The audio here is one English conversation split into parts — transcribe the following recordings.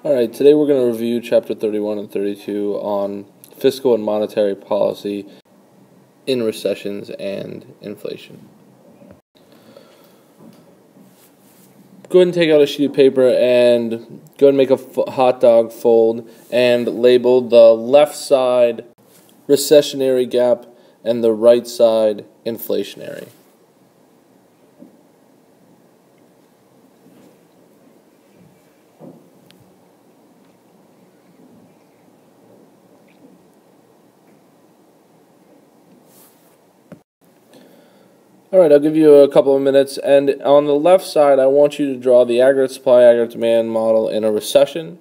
Alright, today we're going to review Chapter 31 and 32 on fiscal and monetary policy in recessions and inflation. Go ahead and take out a sheet of paper and go ahead and make a hot dog fold and label the left side recessionary gap and the right side inflationary. Alright, I'll give you a couple of minutes, and on the left side I want you to draw the aggregate supply, aggregate demand model in a recession,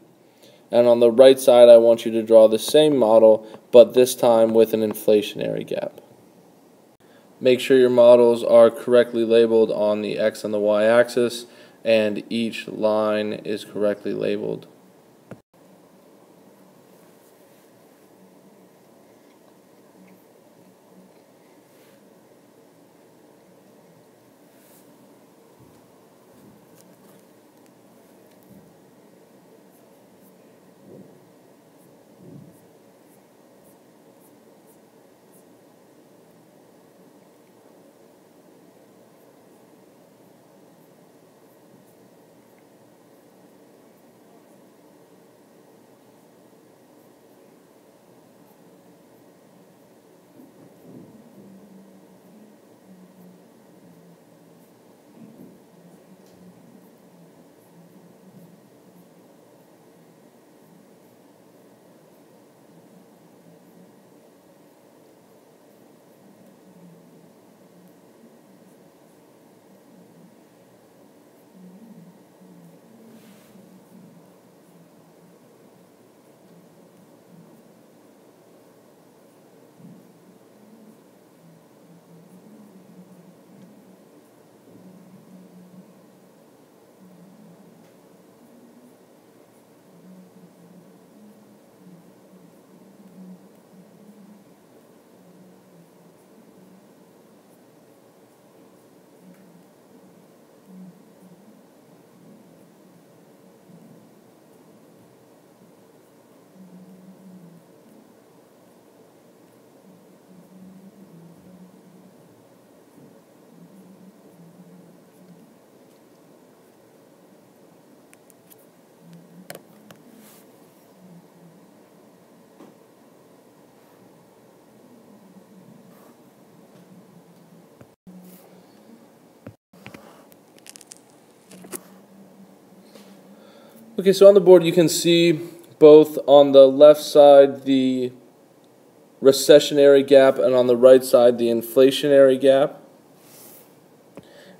and on the right side I want you to draw the same model, but this time with an inflationary gap. Make sure your models are correctly labeled on the X and the Y axis, and each line is correctly labeled. Okay, so on the board you can see both on the left side the recessionary gap and on the right side the inflationary gap.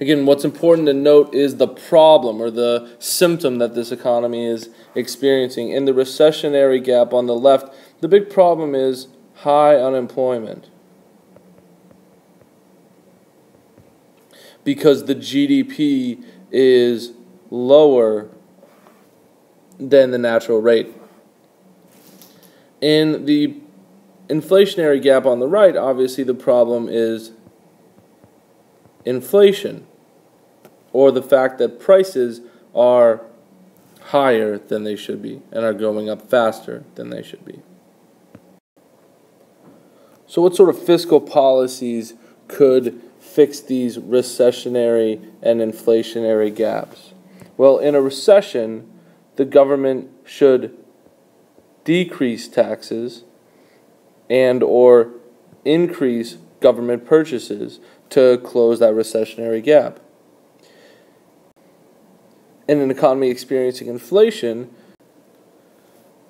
Again, what's important to note is the problem or the symptom that this economy is experiencing. In the recessionary gap on the left, the big problem is high unemployment, because the GDP is lower than the natural rate. In the inflationary gap on the right, obviously the problem is inflation, or the fact that prices are higher than they should be and are going up faster than they should be. So what sort of fiscal policies could fix these recessionary and inflationary gaps? Well, in a recession, the government should decrease taxes and or increase government purchases to close that recessionary gap. In an economy experiencing inflation,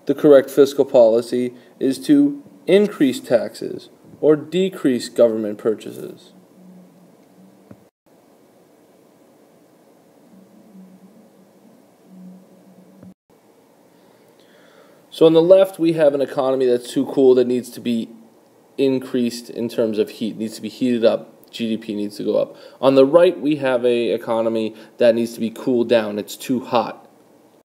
the correct fiscal policy is to increase taxes or decrease government purchases. So on the left, we have an economy that's too cool, that needs to be increased in terms of heat, needs to be heated up, GDP needs to go up. On the right, we have an economy that needs to be cooled down, it's too hot.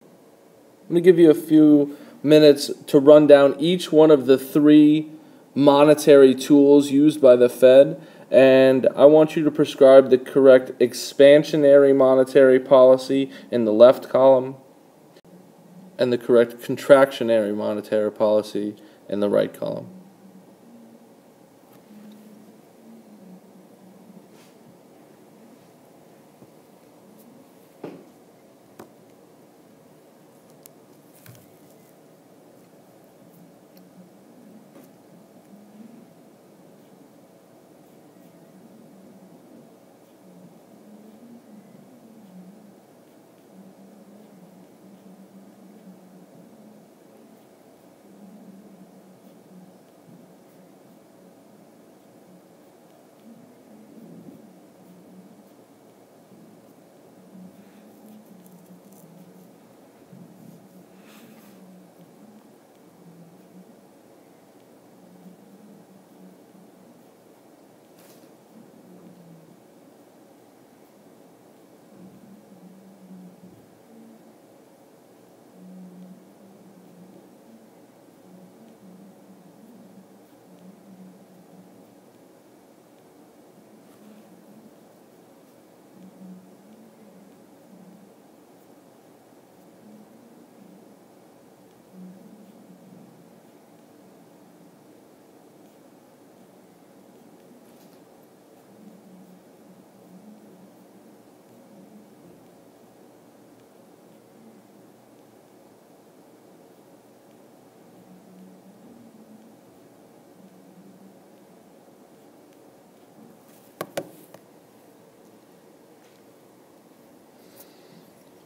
I'm going to give you a few minutes to run down each one of the three monetary tools used by the Fed, and I want you to prescribe the correct expansionary monetary policy in the left column, and the correct contractionary monetary policy in the right column.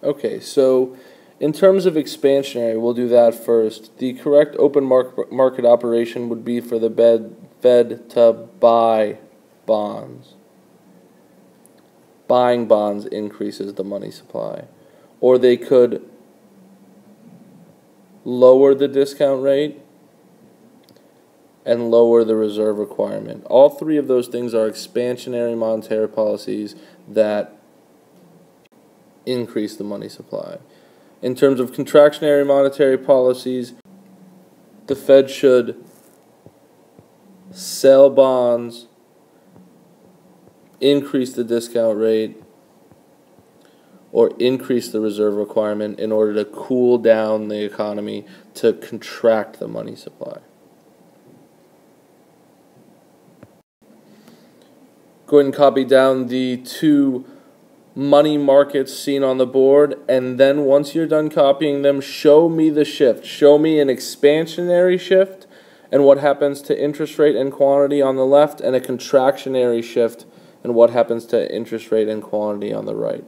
Okay, so in terms of expansionary, we'll do that first. The correct open market operation would be for the Fed to buy bonds. Buying bonds increases the money supply. Or they could lower the discount rate and lower the reserve requirement. All three of those things are expansionary monetary policies that increase the money supply. In terms of contractionary monetary policies, the Fed should sell bonds, increase the discount rate, or increase the reserve requirement in order to cool down the economy to contract the money supply. Go ahead and copy down the two money markets seen on the board, and then once you're done copying them, show me the shift. Show me an expansionary shift and what happens to interest rate and quantity on the left, and a contractionary shift and what happens to interest rate and quantity on the right.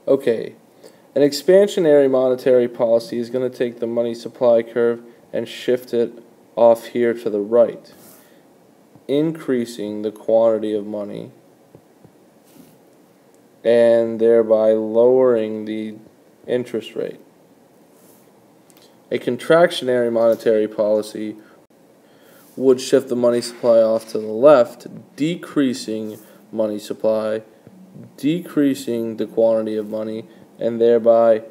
Okay, an expansionary monetary policy is going to take the money supply curve and shift it off here to the right, increasing the quantity of money and thereby lowering the interest rate. A contractionary monetary policy would shift the money supply off to the left, decreasing money supply, decreasing the quantity of money, and thereby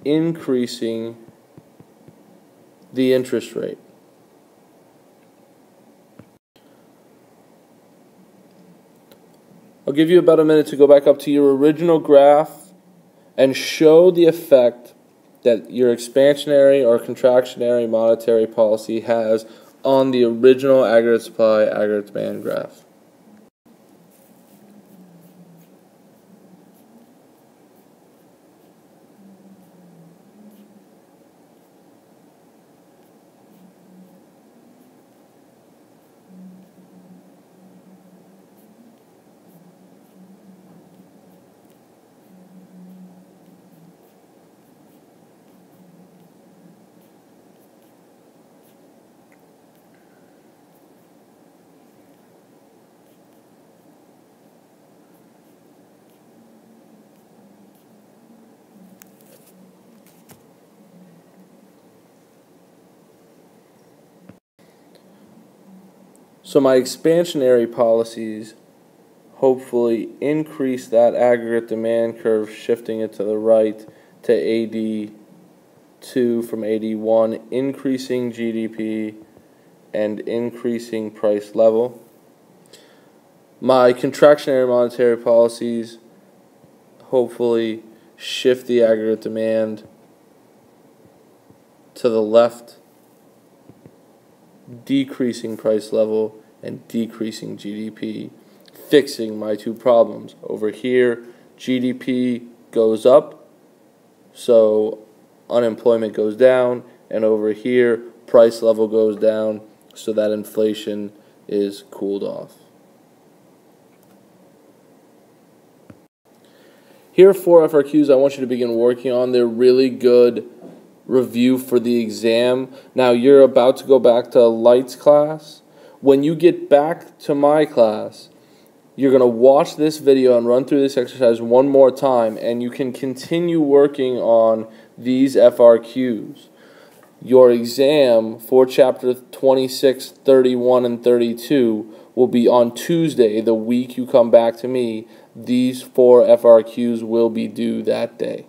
increasing the interest rate. I'll give you about a minute to go back up to your original graph and show the effect that your expansionary or contractionary monetary policy has on the original aggregate supply, aggregate demand graph. So my expansionary policies hopefully increase that aggregate demand curve, shifting it to the right to AD2 from AD1, increasing GDP and increasing price level. My contractionary monetary policies hopefully shift the aggregate demand to the left, decreasing price level and decreasing GDP, fixing my two problems. Over here, GDP goes up, so unemployment goes down, and over here, price level goes down, so that inflation is cooled off. Here are 4 FRQs I want you to begin working on. They're really good review for the exam. Now you're about to go back to Light's class. When you get back to my class, you're going to watch this video and run through this exercise one more time, and you can continue working on these FRQs. Your exam for chapter 26, 31, and 32 will be on Tuesday, the week you come back to me. These 4 FRQs will be due that day.